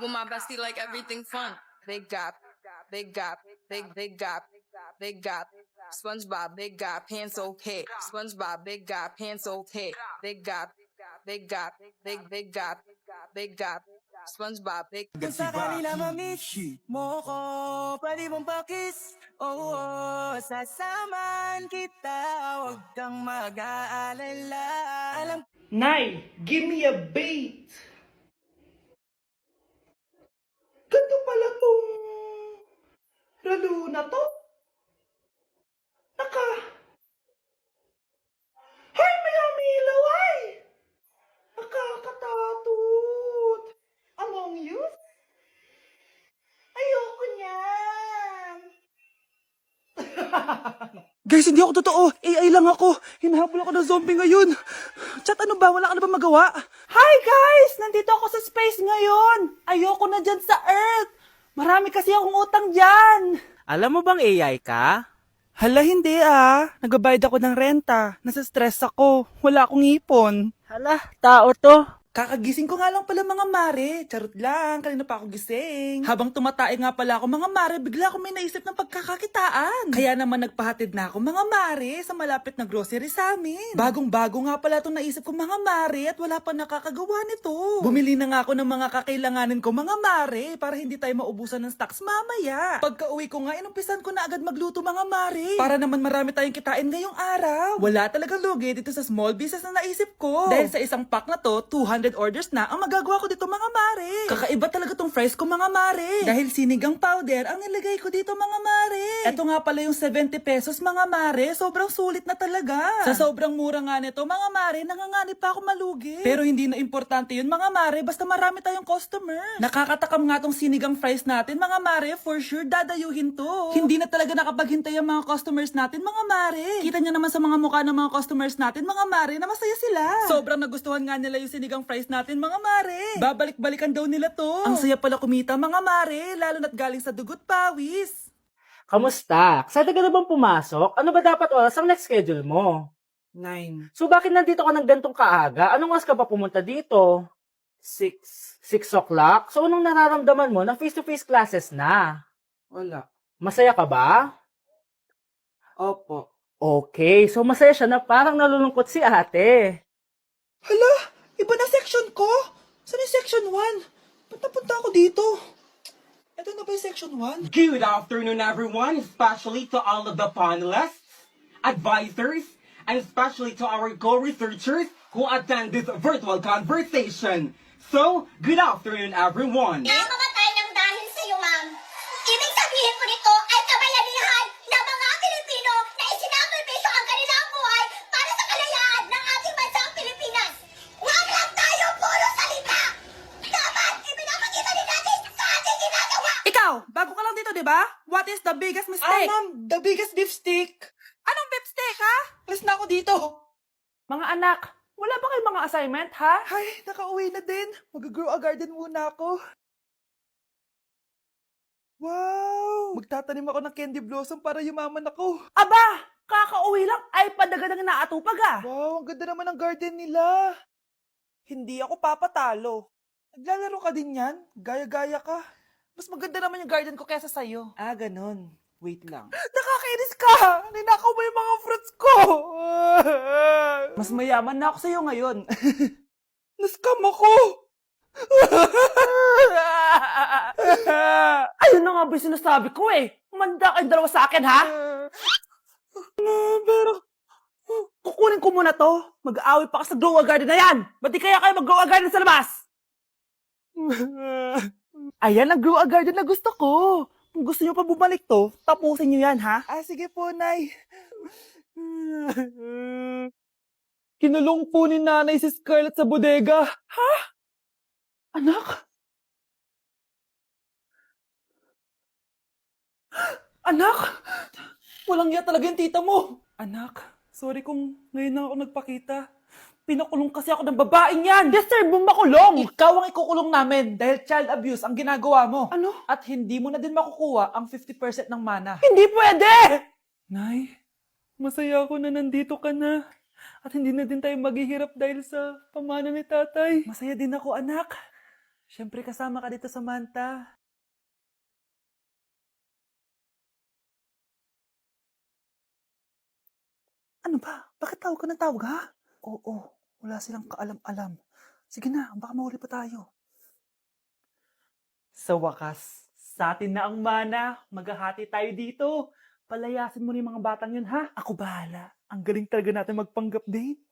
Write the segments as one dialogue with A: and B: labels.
A: With my bestie, like everything fun. Big gap, big gap, big gap, big gap. SpongeBob, big gap, pants okay. SpongeBob, big gap, pants okay. Big gap, big gap, big gap, big gap. SpongeBob, big.
B: Kung sakali na ma-miss mo ko, pwede mong pakis. Oo, sasamahan kita, huwag kang mag-aalala. Alam
C: Nay, give me a bait! Ganito pala tong lalo na to? Hay, may umilaw ay! Nakakatakot! Among Us? Ayoko niyan!
B: Guys, hindi ako totoo. AI lang ako. Hinahabol ako ng zombie ngayon. Chat, ano ba? Wala ka na ba magawa? Hi guys! Nandito ako sa space ngayon. Ayoko na dyan sa Earth. Marami kasi akong utang dyan.
D: Alam mo bang AI ka?
B: Hala, hindi Nagbabayad ako ng renta. Nasa-stress ako. Wala akong ipon.
D: Hala, tao to.
B: Kakagising ko nga lang pala mga mare. Charot lang, kanina pa ako gising. Habang tumatay nga pala ako mga mare, bigla ako may naisip ng pagkakakitaan. Kaya naman nagpahatid na ako mga mare sa malapit na grocery sa amin. Bagong-bago nga pala itong naisip ko mga mare at wala pa nakakagawa nito. Bumili na nga ako ng mga kakailanganin ko mga mare para hindi tayo maubusan ng stocks mamaya. Pagka uwi ko nga, inumpisan ko na agad magluto mga mare. Para naman marami tayong kitain ngayong araw. Wala talagang lugi dito sa small business na naisip ko. Dahil sa isang pack na to, 200 orders na ang magagawa ko dito mga mare. Kakaiba talaga tong fries ko mga mare. Dahil sinigang powder ang nilagay ko dito mga mare. Ito nga pala yung 70 pesos mga mare. Sobrang sulit na talaga. Sa sobrang mura nga nito mga mare, nanganganib pa ako malugi. Pero hindi na importante yun mga mare, basta marami tayong customer. Nakakatakam nga tong sinigang fries natin mga mare, for sure dadayuhin to. Hindi na talaga nakapaghintay ang mga customers natin mga mare. Kita niyo naman sa mga mukha ng mga customers natin mga mare na masaya sila. Sobrang nagustuhan nga nila yung sinigang fries natin mga mare. Babalik-balikan daw nila to. Ang saya pala kumita mga mare, lalo na't galing sa dugot pawis.
D: Kamusta? Excited ka na bang pumasok? Ano ba dapat oras ang next schedule mo?
B: 9,
D: So bakit nandito ka ng gantong kaaga? Anong oras ka pa pumunta dito?
B: 6,
D: 6 o'clock? So anong nararamdaman mo na face-to-face classes na?
B: wala.
D: Masaya ka ba?
B: Opo.
D: Okay, so masaya siya na parang nalulungkot si ate.
B: Hala, iba na section ko. Saan yung section 1? Ba't napunta ako dito? Ito na ba yung section 1?
C: Good afternoon, everyone, especially to all of the panelists, advisors, and especially to our co-researchers who attend this virtual conversation. So, good afternoon, everyone.
E: Namamatay ng dahil sa iyo, ma'am. Ibig sabihin ko nito ay kabayanihan ng mga Pilipino na isinakripisyo ang kanilang buhay para sa kalayaan ng ating bansang Pilipinas. Huwag lang tayo puro salita! Dapat ipinapakita din natin sa ating ginagawa!
B: Ikaw, bago ka lang dito, di ba? What is the biggest mistake? Ma'am, the biggest beef stick. Anong beef stick, ha? Alis na ako dito.
D: Mga anak, wala ba kayong mga assignment, ha?
B: Ay, nakauwi na din. Mag-grow a garden muna ako. Wow! Magtatanim ako ng candy blossom para yumaman ako.
D: Aba, kakauwi lang ay padagadang naatupag ah.
B: Wow, ang ganda naman ng garden nila. Hindi ako papatalo. Naglalaro ka din yan? Gaya-gaya ka. Mas maganda naman yung garden ko kaysa sa'yo. Ah, ganun. Wait lang. Nakakainis ka! Ninakaw mo yung mga fruits ko! Mas mayaman na ako sa'yo ngayon. Nascam ako!
D: Ayun na nga ba yung sinasabi ko eh. Umanda kayong dalawa sa akin, ha?
B: Pero,
D: Kukunin ko muna to. Mag-aaway pa ka sa grow a garden na yan. Ba't di kaya kayo mag-grow a garden sa labas?
B: ayan ang grow a garden na gusto ko. Kung gusto nyo pa bumalik to, tapusin nyo yan, ha? Ah, sige po, Nay. Kinulong po ni Nanay si Scarlett sa bodega. Ha? Anak? Anak? Walang iya talaga yung tita mo. Anak, sorry kung ngayon na ako nagpakita. Pinakulong kasi ako ng babaeng yan. Deserve mo makulong. Ikaw ang ikukulong namin dahil child abuse ang ginagawa mo. Ano? At hindi mo na din makukuha ang 50% ng mana.
D: Hindi pwede!
B: Nay, masaya ako na nandito ka na. At hindi na din tayo maghihirap dahil sa pamana ni tatay. Masaya din ako, anak. Siyempre kasama ka dito, Samantha. Ano ba? Bakit tawag ka ng tawag, ha? Oo, wala silang kaalam-alam. Sige na, baka mahuli pa tayo. Sa wakas, sa atin na ang mana. Maghahati tayo dito. Palayasin mo na yung mga batang yun, ha? Ako bahala. Ang galing talaga natin magpanggap date.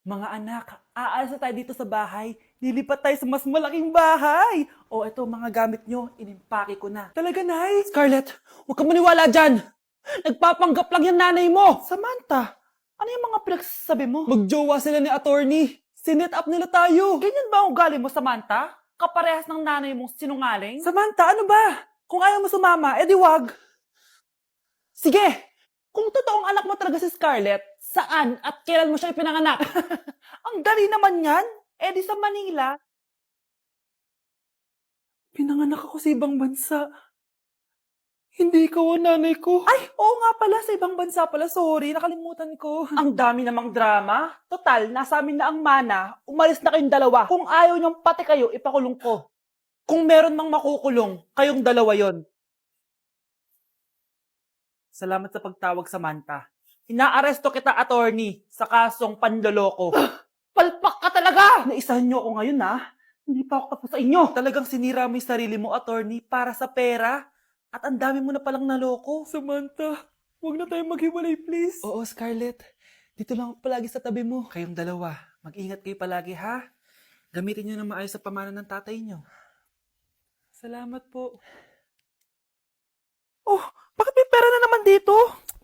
B: Mga anak, aalis na tayo dito sa bahay. Lilipat tayo sa mas malaking bahay. O eto, mga gamit nyo, inimpake ko na. Talaga, Nay?
D: Scarlett, huwag ka maniwala dyan. Nagpapanggap lang yung nanay mo.
B: Samantha, ano yung mga pinagsasabi mo?
D: Magjowa sila ni attorney. Sinet up nila tayo.
B: Ganyan ba ang ugali mo, Samantha? Kaparehas ng nanay mong sinungaling?
D: Samantha, ano ba? Kung ayaw mo sumama, edi wag. Sige, kung totoong anak mo talaga si Scarlett, saan at kailan mo siya ipinanganak?
B: Ang dali naman yan. Eh di sa Manila.
D: Pinanganak ako sa ibang bansa. Hindi ikaw ang nanay ko.
B: Ay, oo nga pala, sa ibang bansa pala. Sorry, nakalimutan ko.
D: Ang dami namang drama. Total, nasa amin na ang mana. Umalis na kayong dalawa. Kung ayaw niyong pati kayo, ipakulong ko. Kung meron mang makukulong, kayong dalawa yon.
B: Salamat sa pagtawag, Samantha.
D: Inaaresto kita, attorney, sa kasong panloloko. Palpak ka talaga! Naisahan niyo ako ngayon, ha? Hindi pa ako tapos sa inyo.
B: Talagang sinira mo yung sarili mo, attorney, para sa pera. At ang dami mo na palang naloko.
D: Samantha, huwag na tayong maghiwalay, please.
B: Oo, Scarlett. Dito lang ako palagi sa tabi mo. Kayong dalawa, mag-ingat kayo palagi, ha? Gamitin nyo na maayos sa pamana ng tatay nyo. Salamat po. Oh, bakit may pera na naman dito?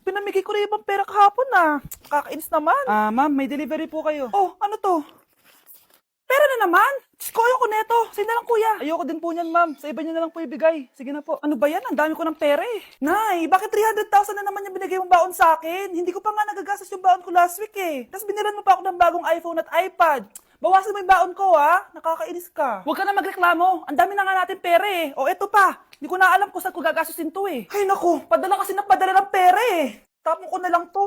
B: Pinamigay ko na ibang pera kahapon, Kakainis naman. Ma'am, may delivery po kayo. Oh, ano to? Pera na naman? Diyos ko, ayoko neto. Sa'yo na lang, kuya. Ayoko din po niyan, ma'am. Sa iba niyo na lang po ibigay. Sige na po. Ano ba yan? Ang dami ko ng pera eh. Nay, bakit 300,000 na naman yung binigay mong baon sa akin? Hindi ko pa nga nagagastos yung baon ko last week eh. Tapos binilan mo pa ako ng bagong iPhone at iPad. Bawasan mo yung baon ko, ha? Nakakainis ka. Huwag ka na magreklamo. Ang dami na nga natin pera eh. O eto pa. Hindi ko na alam kung saan ko gagastusin to eh. Ay naku, padala kasi ng padala ng pera eh. Tapon ko na lang to.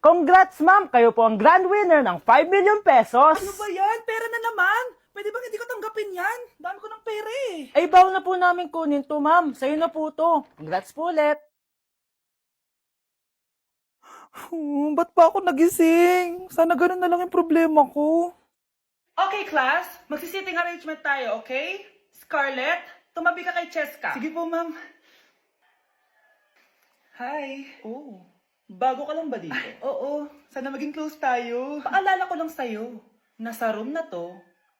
D: Congrats, ma'am! Kayo po ang grand winner ng 5 million pesos.
B: Ano ba yan? Pera na naman. Pwede ba hindi ko tanggapin yan? Dami ko ng pera eh.
D: Ay, bawal na po namin kunin to, ma'am. Sa'yo na po to. Congrats po ulit.
B: Ba't pa ako nagising? Sana ganun na lang yung problema ko. Okay, class. Magsisitting arrangement tayo, okay? Scarlett, tumabi ka kay Cheska. Sige po, ma'am. Hi. Oh, bago ka lang ba dito? Oo. Sana maging close tayo. Paalala ko lang sa'yo, na sa room na to,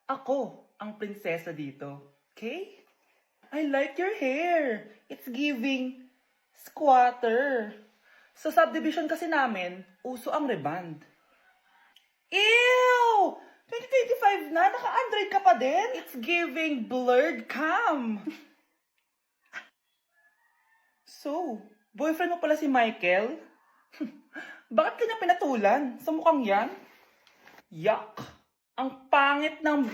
B: ako ang prinsesa dito. Okay? I like your hair. It's giving squatter. Sa subdivision kasi namin, uso ang reband. Ew! 2025 na? Naka-Android ka pa din? It's giving blurred cam. So, boyfriend mo pala si Michael? Bakit kanya pinatulan? Sa mukhang yan? Yuck! Ang pangit ng...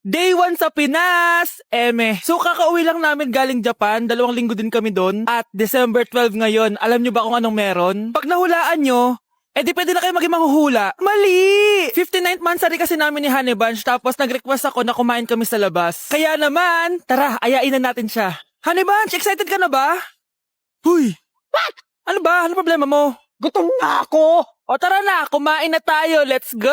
B: Day 1 sa Pinas! So kakauwi lang namin galing Japan, 2 linggo din kami doon. At December 12 ngayon, alam nyo ba kung anong meron? Pag nahulaan nyo, di pwede na kayo maging manghuhula. Mali! 59th monthsary kasi namin ni Honey Bunch, tapos nag-request ako na kumain kami sa labas. Kaya naman, tara, ayain na natin siya. Honey Bunch, excited ka na ba? Huy! What? Ano ba? Ano problema mo?
D: Gutom na ako!
B: O tara na, kumain na tayo. Let's go!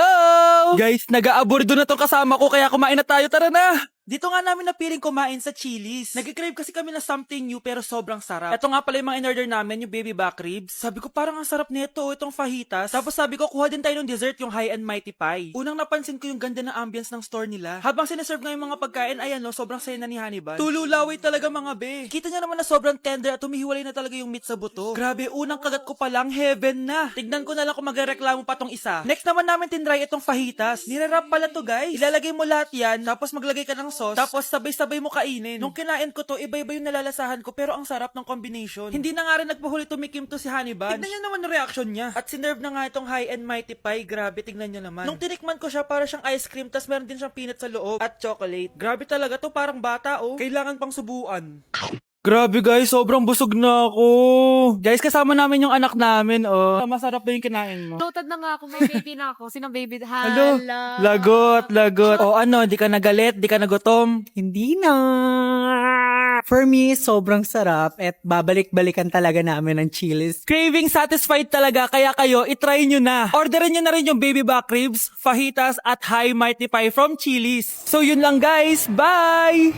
B: Guys, nag-aabordo na tong kasama ko kaya kumain na tayo. Tara na! Dito nga namin napiling kumain sa Chili's. Nag-crave kasi kami na something new pero sobrang sarap. Ito nga pala yung mga in-order namin, yung baby back ribs. Sabi ko parang ang sarap nito, itong fajitas. Tapos sabi ko kuha din tayo ng dessert, yung high and mighty pie. Unang napansin ko yung ganda ng ambience ng store nila. Habang sineserve nga yung mga pagkain, ayan no, sobrang saya na ni Honey Bun. Tululaway talaga mga be. Kita niya naman na sobrang tender at humihiwalay na talaga yung meat sa buto. Grabe, unang kagat ko pa lang, heaven na. Tignan ko na lang kung magreklamo pa tong isa. Next naman namin tinry itong fajitas. Nirarap pala to guys. Ilalagay mo lahat yan, tapos maglagay ka ng sauce, tapos sabay-sabay mo kainin. Nung kinain ko to, iba-iba yung nalalasahan ko pero ang sarap ng combination. Hindi na nga rin nagpahuli tumikim to si Honey Bun. Tignan niyo naman yung reaction niya. At sinerve na nga itong high and mighty pie. Grabe, tignan niyo naman. Nung tinikman ko siya, para siyang ice cream, tas meron din siyang peanut sa loob at chocolate. Grabe talaga to, parang bata oh. Kailangan pang subuan.
D: Grabe guys, sobrang busog na ako. Guys, kasama namin yung anak namin, oh. Masarap ba yung kinain mo?
F: Loaded na nga ako, may baby na ako. Sinong baby?
D: Hello?
F: Hala.
D: Lagot. O ano, di ka nagalit, di ka nagutom?
G: Hindi na. For me, sobrang sarap at babalik-balikan talaga namin ng Chili's.
D: Craving satisfied talaga, kaya kayo, itry nyo na. Orderin nyo na rin yung baby back ribs, fajitas, at high mighty pie from Chili's. So yun lang guys, bye!